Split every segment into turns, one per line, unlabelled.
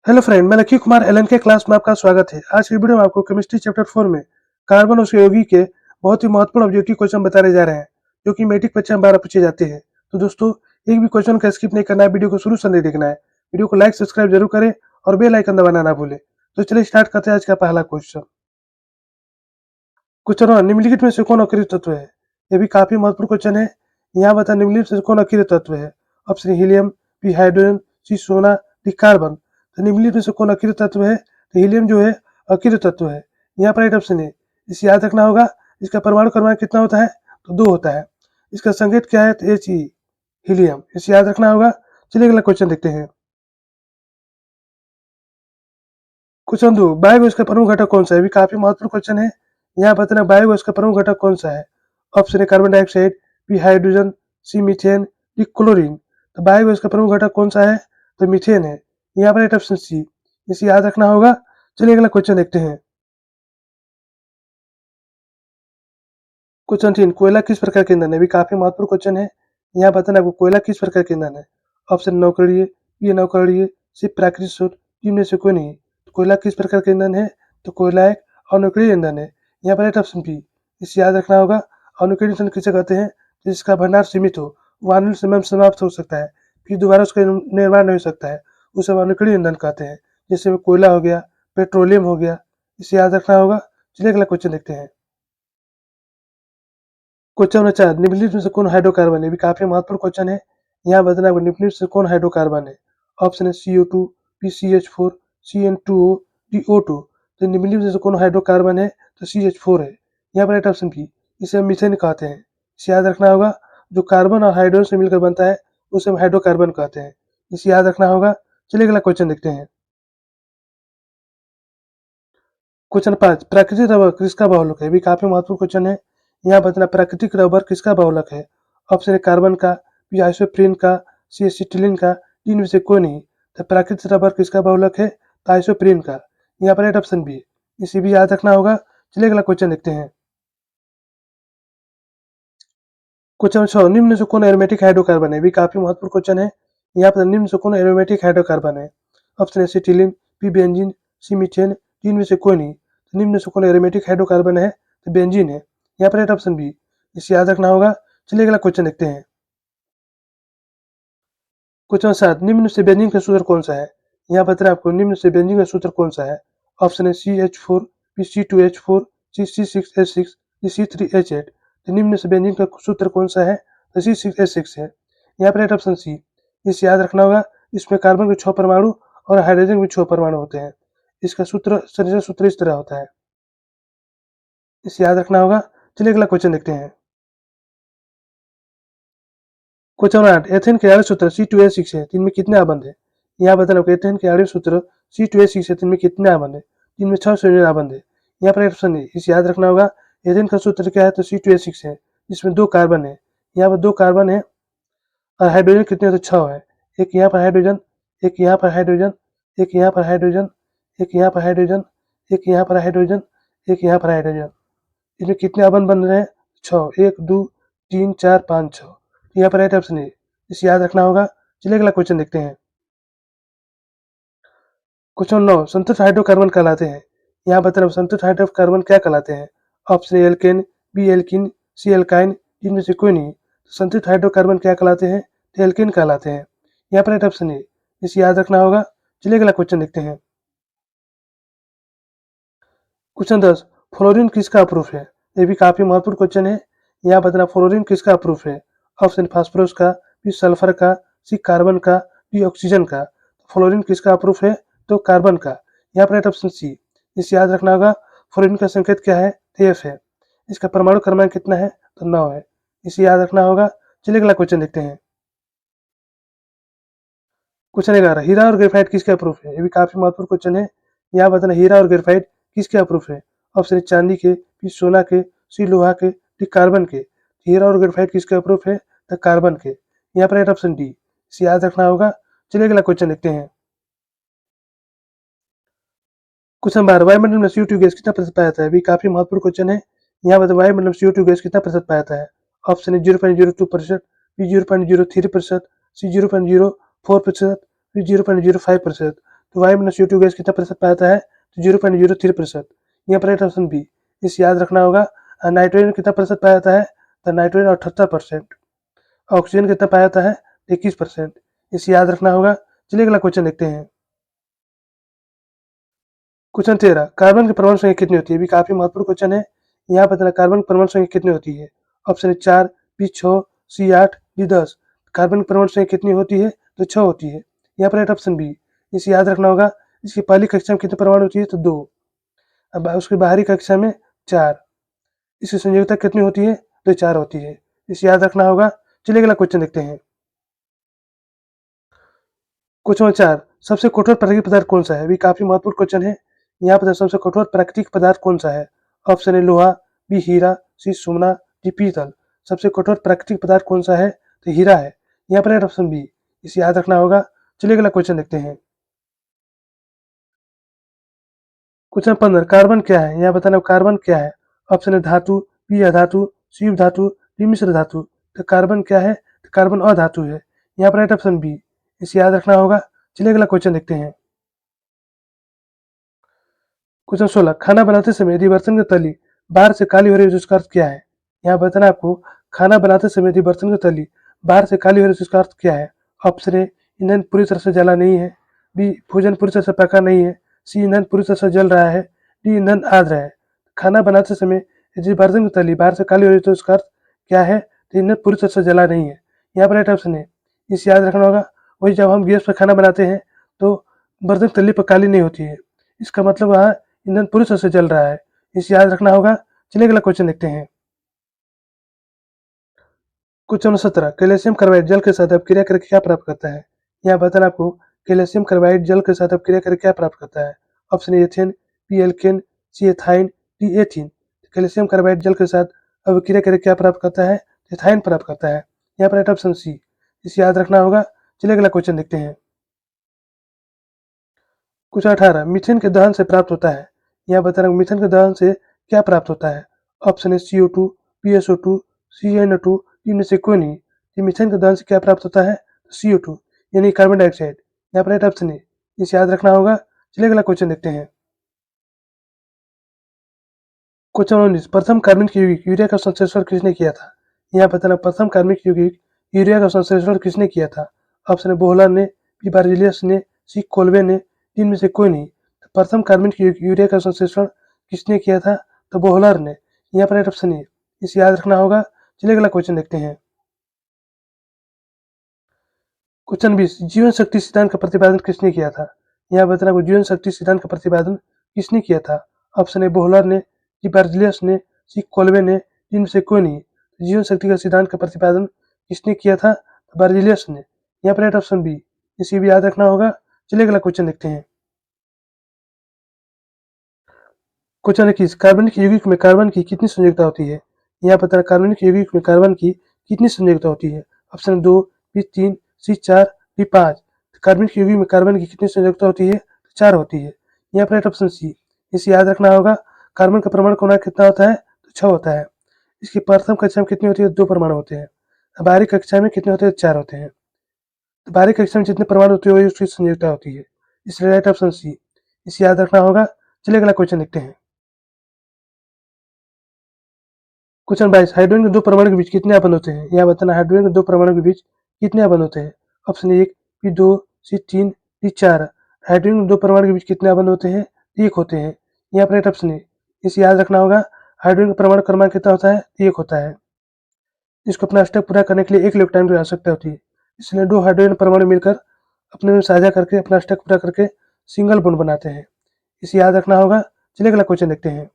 Hello friend, मैं lucky Kumar Elon के class में आपका स्वागत है। आज की वीडियो में आपको केमिस्ट्री चैप्टर 4 में कार्बन और उसके यौगिक के बहुत ही महत्वपूर्ण ऑब्जेक्टिव क्वेश्चन बताने जा रहे हैं, जो कि मैट्रिक परीक्षा में 12 पूछे जाते हैं। तो दोस्तों, एक भी क्वेश्चन का स्किप नहीं करना है, वीडियो को शुरू से नहीं देखना है। वीडियो को लाइक सब्सक्राइब जरूर करें और बेल आइकन दबाना ना भूलें। तो चलिए स्टार्ट करते हैं आज का पहला क्वेश्चन। क्वेश्चन निम्नलिखित में से कौन अक्रिय तत्व है? ये भी काफी महत्वपूर्ण क्वेश्चन है। यहाँ बता निम्नलिखित में से कौन अक्रिय तत्व है? ऑप्शन हीलियम, बी हाइड्रोजन, सी सोना, डी कार्बन। तो निम्नलिखित में से कौन अक्रिय तत्व है? तो हीलियम जो है अक्रिय तत्व है। यहाँ पर राइट ऑप्शन है। इसे याद रखना होगा। इसका परमाणु क्रमांक कितना होता है? तो 2 होता है। इसका संकेत क्या है? तो He, हीलियम। इसे याद रखना होगा। चलिए अगला क्वेश्चन देखते हैं। क्वेश्चन 2, बायोगैस का प्रमुख घटक कौन सा है? भी काफी महत्वपूर्ण क्वेश्चन है। यहाँ बताना बायोगैस का प्रमुख घटक कौन सा है? ऑप्शन है कार्बन डाइऑक्साइड, बी हाइड्रोजन, सी मीथेन, डी क्लोरीन। तो बायोगैस का प्रमुख घटक कौन सा है? तो मीथेन है। यहाँ पर राइट ऑप्शन सी। इसे याद रखना होगा। चलिए अगला क्वेश्चन देखते हैं। क्वेश्चन 3, कोयला किस प्रकार के ईंधन है? भी काफी महत्वपूर्ण क्वेश्चन है। यहाँ बताना आपको कोयला किस प्रकार के ईंधन है? ऑप्शन नौकरीय, बी नौकरीय, सी प्राकृतिक स्रोत, इनमें से कोई नहीं। तो कोयला किस प्रकार का ईंधन है? तो कोयला एक अनौकरीय ईंधन है। यहाँ पर राइट ऑप्शन बी। इसे याद रखना होगा। अनौकरीय ईंधन किसे कहते हैं? जिसका भंडार सीमित हो, वो आने वाले समय में समाप्त हो सकता है, फिर दोबारा उसका निर्माण नहीं हो सकता है, उसे हम अनौकरीय ईंधन कहते हैं। जैसे में कोयला हो गया, पेट्रोलियम हो गया। इसे याद रखना होगा। चलिए अगला क्वेश्चन देखते हैं। क्वेश्चन नंबर 4, निम्नलिखित में से कौन हाइड्रोकार्बन है? भी काफी महत्वपूर्ण क्वेश्चन है। यहाँ बताना आपको निम्नलिखित से कौन हाइड्रोकार्बन है? ऑप्शन है CO2, PCH4, CN2O, DO2। तो निम्नलिखित में से कौन हाइड्रोकार्बन है? तो CH4 है। यहाँ पर राइट ऑप्शन बी। इसे हम मीथेन कहते हैं। इसे याद रखना होगा। जो कार्बन और हाइड्रोजन से मिलकर बनता है, उसे हम हाइड्रोकार्बन कहते हैं। इसे याद रखना होगा। चलिए अगला क्वेश्चन देखते हैं। क्वेश्चन 5, प्राकृतिक रबर किसका बहुलक है? भी काफी महत्वपूर्ण क्वेश्चन है। यहाँ बताना प्राकृतिक रबर किसका बहुलक है? ऑप्शन है कार्बन का, बी आइसोप्रीन का, सी एसिटिलीन का, इनमें से कोई नहीं। तो प्राकृतिक रबर किसका बहुलक है? तो आइसोप्रीन का। यहाँ पर राइट ऑप्शन बी। इसे भी याद रखना होगा। चलिए अगला क्वेश्चन देखते हैं। क्वेश्चन 6, निम्न में से कौन एरोमेटिक हाइड्रोकार्बन है? भी काफी महत्वपूर्ण क्वेश्चन है। यहाँ पर निम्न में से कौन एरोमेटिक हाइड्रोकार्बन है? ऑप्शन है एसिटिलीन, बी बेंजीन, सी मीथेन, इनमें से कोई नहीं। तो निम्न में से कौन एरोमेटिक हाइड्रोकार्बन है? तो बेंजीन है। यहाँ पर राइट ऑप्शन बी। इसे याद रखना होगा। चलिए अगला क्वेश्चन देखते हैं। क्वेश्चन 7, निम्न में से बेंजीन का सूत्र कौन सा है? यहाँ बताना आपको निम्न से बेंजीन का सूत्र कौन सा है? ऑप्शन है CH4, बी C2H4, सी C6H6, डी C3H8। तो निम्न में से बेंजीन का सूत्र कौन सा है? तो C6H6 है। यहाँ पर राइट ऑप्शन सी। इसे याद रखना होगा। इसमें कार्बन के 6 परमाणु और हाइड्रोजन के 6 परमाणु होते हैं। इसका सूत्र संरचना सूत्र इस तरह होता है। इसे याद रखना होगा। चलिए अगला क्वेश्चन देखते हैं। क्वेश्चन 8, एथेन के आणविक सूत्र C2H6 है, तो इनमें कितने आबंध है? यहाँ बताना आपको एथेन के आणविक सूत्र C2H6 है, तो इनमें कितने आबंध है? इनमें 6 संयोजन आबंध है। यहाँ पर ऑप्शन है। इसे याद रखना होगा। एथेन का सूत्र क्या है? तो C2H6 है, जिसमें 2 कार्बन है। यहाँ पर 2 कार्बन है और हाइड्रोजन कितने? तो 6 है। एक यहाँ पर हाइड्रोजन, एक यहाँ पर हाइड्रोजन, एक यहाँ पर हाइड्रोजन, एक यहाँ पर हाइड्रोजन, एक यहाँ पर हाइड्रोजन, एक यहाँ पर हाइड्रोजन। इसमें कितने आबंध बन रहे हैं? 6। 1 2 3 4 5 6। यहाँ पर राइट ऑप्शन है। इसे याद रखना होगा। चलिए अगला क्वेश्चन देखते हैं। क्वेश्चन 9, संतुलित हाइड्रोकार्बन कहलाते हैं। यहाँ बताना संतुलित हाइड्रोकार्बन क्या कहलाते हैं? Option A alkane, B alkene, C alkyne, इनमें से कोई नहीं। संतुलित हाइड्रोकार्बन क्या कहलाते हैं? तो एल्केन कहलाते हैं। यहाँ पर राइट ऑप्शन है। इसे याद रखना होगा। चलिए अगला क्वेश्चन देखते हैं। क्वेश्चन 10, फ्लोरीन किसका अप्रूफ है? ये भी काफी महत्वपूर्ण क्वेश्चन है। यहाँ बताना फ्लोरीन किसका अप्रूफ है? ऑप्शन फास्फोरस का, बी सल्फर का, सी कार्बन का, डी ऑक्सीजन का। फ्लोरीन किसका अप्रूफ है? तो कार्बन का। यहाँ पर राइट ऑप्शन सी। इसे याद रखना होगा। फ्लोरीन का संकेत क्या है? तो एफ है। इसका परमाणु क्रमांक कितना है? तो 9 है। इसे याद रखना होगा। चलिए अगला क्वेश्चन देखते हैं। क्वेश्चन 11, हीरा और ग्रेफाइट किसके अप्रूफ है? ये भी काफी महत्वपूर्ण क्वेश्चन है। यहाँ बताना हीरा और ग्रेफाइट किसके अप्रूफ है? ऑप्शन चांदी के, बी सोना के, सी लोहा के, डी कार्बन के। हीरा और ग्रेफाइट किसके अप्रूफ है? तो कार्बन के। यहाँ पर राइट ऑप्शन डी। इसे याद रखना होगा। चलिए अगला क्वेश्चन देखते हैं। क्वेश्चन 12, वायुमंडल में CO2 गैस कितना प्रतिशत पाया जाता है? भी काफी महत्वपूर्ण क्वेश्चन है। यहाँ बताना वायुमंडल में CO2 गैस कितना प्रतिशत पाया जाता है? ऑप्शन है 0.02%, बी 0.03%, सी 0.04%, बी 0.05%। तो Y-CO2 गैस कितना प्रतिशत पाया है, तो 0.03%। यहाँ पर राइट ऑप्शन बी। इसे याद रखना होगा। नाइट्रोजन कितना प्रतिशत पाया जाता है, तो नाइट्रोजन 78%। ऑक्सीजन कितना पाया जाता है, 21%। इसे याद रखना होगा। चलिए अगला क्वेश्चन देखते हैं। क्वेश्चन 13, कार्बन की परमाणु संख्या कितनी होती है। भी काफी महत्वपूर्ण क्वेश्चन है। यहाँ बताना कार्बन की परमाणु संख्या कितनी होती है। ऑप्शन है 4, बी 6, सी 8, डी 10। कार्बन की परमाणु संख्या कितनी होती है, तो 6 होती है। यहाँ पर राइट ऑप्शन बी। इसे याद रखना होगा। इसकी पहली कक्षा में कितनी परमाणु होती है, तो 2। अब उसकी बाहरी कक्षा में 4। इसकी संयोजकता कितनी होती है, तो 4 होती है। इसे याद रखना होगा। चलिए अगला क्वेश्चन देखते हैं। क्वेश्चन 4, सबसे कठोर प्राकृतिक पदार्थ कौन सा है। भी काफी महत्वपूर्ण क्वेश्चन है। यहाँ पर सबसे कठोर प्राकृतिक पदार्थ कौन सा है। ऑप्शन है लोहा, बी हीरा, सी सोना, डी पीतल। सबसे कठोर प्राकृतिक पदार्थ कौन सा है, तो हीरा है। यहाँ पर ऑप्शन बी। इसे याद रखना होगा। चलिए अगला क्वेश्चन देखते हैं। क्वेश्चन 15, कार्बन क्या है। यहाँ बताना कार्बन क्या है। ऑप्शन है धातु, बी अधातु, सी धातु, डी मिश्र धातु। तो कार्बन क्या है, तो कार्बन अधातु है। यहाँ पर ऑप्शन बी। इसे याद रखना होगा। चलिए अगला क्वेश्चन देखते हैं। क्वेश्चन 16, खाना बनाते समय यदि बर्तन की तली बाहर से काली हो रही है तो उसका अर्थ क्या है। यहाँ बताना आपको खाना बनाते समय यदि बर्तन की तली बाहर से काली हो रही है तो उसका अर्थ क्या है। ऑप्शन ए, ईंधन पूरी तरह से जला नहीं है, बी, भोजन पूरी तरह से पका नहीं है, सी, ईंधन पूरी तरह से जल रहा है, डी, ईंधन आध रहा है। खाना बनाते समय यदि बर्तन की तली बाहर से काली हो रही है तो उसका अर्थ क्या है, तो ईंधन पूरी तरह से जला नहीं है। यहाँ पर राइट ऑप्शन है। इसे याद रखना होगा। वही जब हम गैस पर खाना बनाते हैं तो बर्तन की तली पर काली नहीं होती है, इसका मतलब वहाँ ईंधन पूरी तरह से जल रहा है। इसे याद रखना होगा। चलिए अगला क्वेश्चन देखते हैं। क्वेश्चन 17, कैल्शियम कार्बाइड जल के साथ अपक्रिया करके क्या प्राप्त करता है। यहाँ बताना आपको कैल्शियम कार्बाइड जल के साथ अपक्रिया करके क्या प्राप्त करता है। Option A ethane, B alkane, C ethyne, D ethene. Calcium carbide जल के साथ अपक्रिया करके क्या प्राप्त करता है, एथाइन प्राप्त करता है। यहाँ पर राइट ऑप्शन सी। इसे याद रखना होगा। चलिए अगला क्वेश्चन देखते हैं। क्वेश्चन 18, मीथेन के दहन से प्राप्त होता है। यहाँ बताना मीथेन के दहन से क्या प्राप्त होता है। ऑप्शन है CO2, PSO2, CNO2, इनमें से कोई नहीं। ये मीथेन के दहन से क्या प्राप्त होता है, CO2 यानी कार्बन डाइऑक्साइड। यहाँ पर राइट ऑप्शन है। इसे याद रखना होगा। चलिए अगला क्वेश्चन देखते हैं। क्वेश्चन 19, प्रथम कार्बनिक यौगिक यूरिया का संश्लेषण किसने किया था। यहाँ बताना प्रथम कार्बनिक यौगिक यूरिया का संश्लेषण किसने किया था। ऑप्शन है बोहलर ने, बी बार्जिलियस ने, सी कोल्बे ने, इनमें से कोई नहीं। तो प्रथम कार्बनिक यूरिया का संश्लेषण किसने किया था, तो बोहलर ने। यहाँ पर राइट ऑप्शन है। इसे याद रखना होगा। चलिए अगला क्वेश्चन देखते हैं। क्वेश्चन 20, जीवन शक्ति सिद्धांत का प्रतिपादन किसने किया था। यहाँ बताना आपको जीवन शक्ति सिद्धांत का प्रतिपादन किसने किया था। ऑप्शन है बोहलर ने, डी बार्जिलियस ने, सी कोल्बे ने, इनमें से कोई नहीं। जीवन शक्ति का सिद्धांत का प्रतिपादन किसने किया था, तो बार्जिलियस ने। यहाँ पर राइट ऑप्शन बी। इसे भी याद रखना होगा। चलिए अगला क्वेश्चन देखते हैं। क्वेश्चन 21, कार्बनिक यौगिक में कार्बन की कितनी संयोजकता होती है। यहाँ बताना कार्बनिक यौगिक में कार्बन की कितनी संयोजकता होती है। ऑप्शन 2, बी 3, सी 4, डी 5। कार्बनिक यौगिक में कार्बन की कितनी संयोजकता होती है, तो 4 होती है। यहाँ पर राइट ऑप्शन सी। इसे याद रखना होगा। कार्बन का परमाणु क्रमांक कितना होता है, तो 6 होता है। इसकी प्रथम कक्षा में कितनी होती है, 2 परमाणु होते हैं। बाहरी कक्षा में कितने होते हैं, 4 होते हैं। तो बाहरी कक्षा में जितने परमाणु होते हैं वही उसकी संयोजकता होती है, इसलिए राइट ऑप्शन सी। इसे याद रखना होगा। चलिए अगला क्वेश्चन देखते हैं। क्वेश्चन 22, हाइड्रोजन के 2 परमाणु के बीच कितने आबंध होते हैं। यहाँ बताना हाइड्रोजन के 2 परमाणु के बीच कितने आबंध होते हैं। ऑप्शन 1, पी 2, सी 3, डी 4। हाइड्रोजन के 2 परमाणु के बीच कितने आबंध होते हैं, 1 होते हैं। यहाँ पर राइट ऑप्शन है। इसे याद रखना होगा। हाइड्रोजन का परमाणु क्रमांक कितना होता है, 1 होता है। इसको अपना अष्टक पूरा करने के लिए 1 इलेक्ट्रॉन की आवश्यकता होती है, इसलिए 2 हाइड्रोजन परमाणु मिलकर अपने में साझा करके अपना अष्टक पूरा करके सिंगल बॉन्ड बनाते हैं। इसे याद रखना होगा। चलिए अगला क्वेश्चन देखते हैं।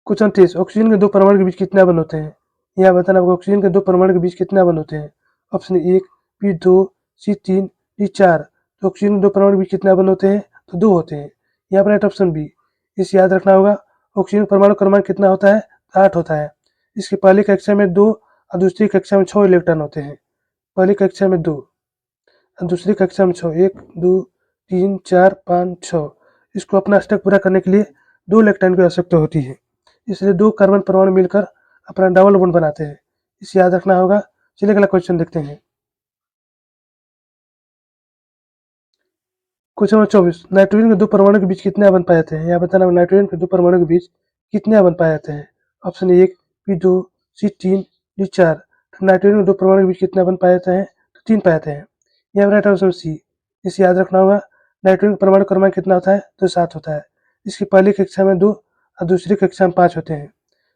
क्वेश्चन 23, ऑक्सीजन के 2 परमाणु के बीच कितने बंध होते हैं। यहाँ बताना होगा ऑक्सीजन के 2 परमाणु के बीच कितने बंध होते हैं। ऑप्शन 1, पी 2, सी 3, डी 4। तो ऑक्सीजन के 2 परमाणु के बीच कितने बंध होते हैं, तो 2 होते हैं। यहाँ पर राइट ऑप्शन बी। इसे याद रखना होगा। ऑक्सीजन परमाणु क्रमांक कितना होता है, 8 होता है। इसकी पहली कक्षा में 2 और दूसरी कक्षा में 6 इलेक्ट्रॉन होते हैं। पहली कक्षा में 2 और दूसरी कक्षा में 6, 1, 2, 3, 4, 5, 6। इसको अपना अष्टक पूरा करने के लिए 2 इलेक्ट्रॉन की आवश्यकता होती है, इसलिए 2 कार्बन परमाणु मिलकर अपना डबल बॉन्ड बनाते हैं। इसे याद रखना होगा। चलिए अगला क्वेश्चन देखते हैं। क्वेश्चन नंबर 24 नाइट्रोजन के दो परमाणु के बीच कितने आबंध पाए जाते हैं। यहाँ बताना नाइट्रोजन के दो परमाणु के बीच कितने आबंध पाए जाते हैं। Option 1 P2 C3 D4। तो नाइट्रोजन के दो परमाणु के बीच कितने आबंध पाए जाते हैं, तो 3 पाए जाते हैं। यहाँ पर राइट ऑप्शन सी। इसे याद रखना होगा। नाइट्रोजन का परमाणु क्रमांक कितना होता है, तो 7 होता है। इसकी पहली कक्षा में 2 और दूसरी कक्षा में 5 होते हैं।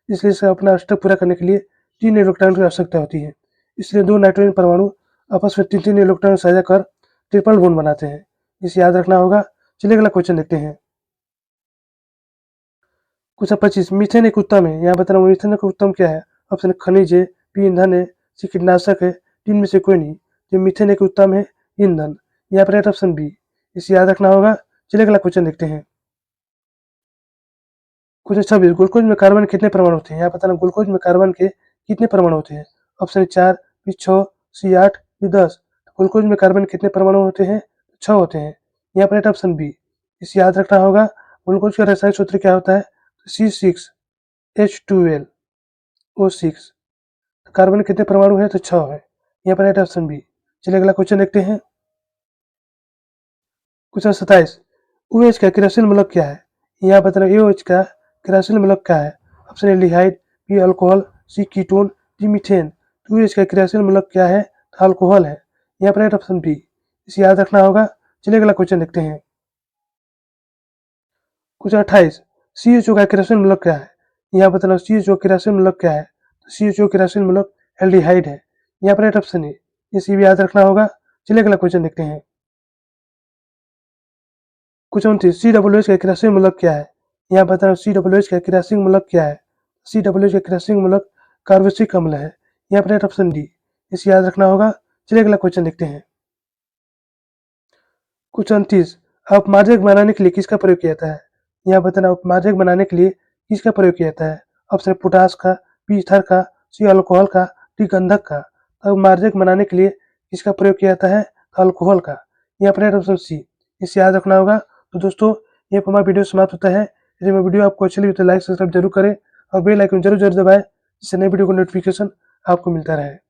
इसलिए इसे अपना अष्टक पूरा करने के लिए 3 इलेक्ट्रॉन की आवश्यकता होती है। इसलिए दो नाइट्रोजन परमाणु आपस में 3-3 इलेक्ट्रॉन साझा कर ट्रिपल बॉन्ड बनाते हैं। इसे याद रखना होगा। चलिए अगला क्वेश्चन देखते हैं। क्वेश्चन 25 मीथेन एक उत्तम है। यहाँ बता रहा हूँ मीथेन एक उत्तम क्या है। ऑप्शन खनिज है, बी ईंधन है, सी कीटनाशक है, तीन में से कोई नहीं। तो मीथेन एक उत्तम है ईंधन। यहाँ पर राइट ऑप्शन बी। इसे याद रखना होगा। चलिए अगला क्वेश्चन देखते हैं। क्वेश्चन 26 ग्लूकोज में कार्बन कितने परमाणु होते हैं। यहाँ बताना ग्लूकोज में कार्बन के कितने परमाणु होते हैं। ऑप्शन 4 बी 6 सी 8 बी 10। ग्लूकोज में कार्बन कितने परमाणु होते हैं, 6 होते हैं। यहाँ पर राइट ऑप्शन बी। इसे याद रखना होगा। ग्लूकोज का रासायनिक सूत्र क्या होता है, C6H12O6। कार्बन कितने परमाणु है, तो 6 है। यहाँ पर राइट ऑप्शन बी। चलिए अगला क्वेश्चन देखते हैं। क्वेश्चन 27 OH का क्रियाशील मूलक क्या है। यहाँ बताना OH का क्रियाशील मूलक क्या है। ऑप्शन एल्डिहाइड, बी अल्कोहल, सी कीटोन, डी मीथेन। तो OH का क्रियाशील मूलक क्या है, तो अल्कोहल है। यहाँ पर राइट ऑप्शन बी। इसे याद रखना होगा। चलिए अगला क्वेश्चन देखते हैं। क्वेश्चन 28 CHO का क्रियाशील मूलक क्या है। यहाँ बताना CHO क्रियाशील मूलक क्या है। तो CHO क्रियाशील मूलक एल्डिहाइड है। यहाँ पर राइट ऑप्शन है। इसे भी याद रखना होगा। चलिए अगला क्वेश्चन देखते हैं। क्वेश्चन 29 COOH का क्रियाशील मूलक क्या है। यहाँ बताना COOH का क्रियाशील मूलक क्या है। COOH का क्रियाशील मूलक कार्बोक्सिलिक अम्ल है। यहाँ पर राइट ऑप्शन डी। इसे याद रखना होगा। चलिए अगला क्वेश्चन देखते हैं। क्वेश्चन 30 अपमार्जक बनाने के लिए किसका प्रयोग किया जाता है। यहाँ बताना अपमार्जक बनाने के लिए किसका प्रयोग किया जाता है। ऑप्शन पोटास का, बी ईथर का, सी अल्कोहल का, डी गंधक का। अपमार्जक बनाने के लिए किसका प्रयोग किया जाता है, अल्कोहल का। यहाँ पर ऑप्शन सी। इसे याद रखना होगा। तो दोस्तों ये हमारा वीडियो समाप्त होता है। यदि मेरा वीडियो आपको अच्छी लगी तो लाइक सब्सक्राइब जरूर करें और बेल आइकन जरूर दबाएं, जिससे नई वीडियो को नोटिफिकेशन आपको मिलता रहे।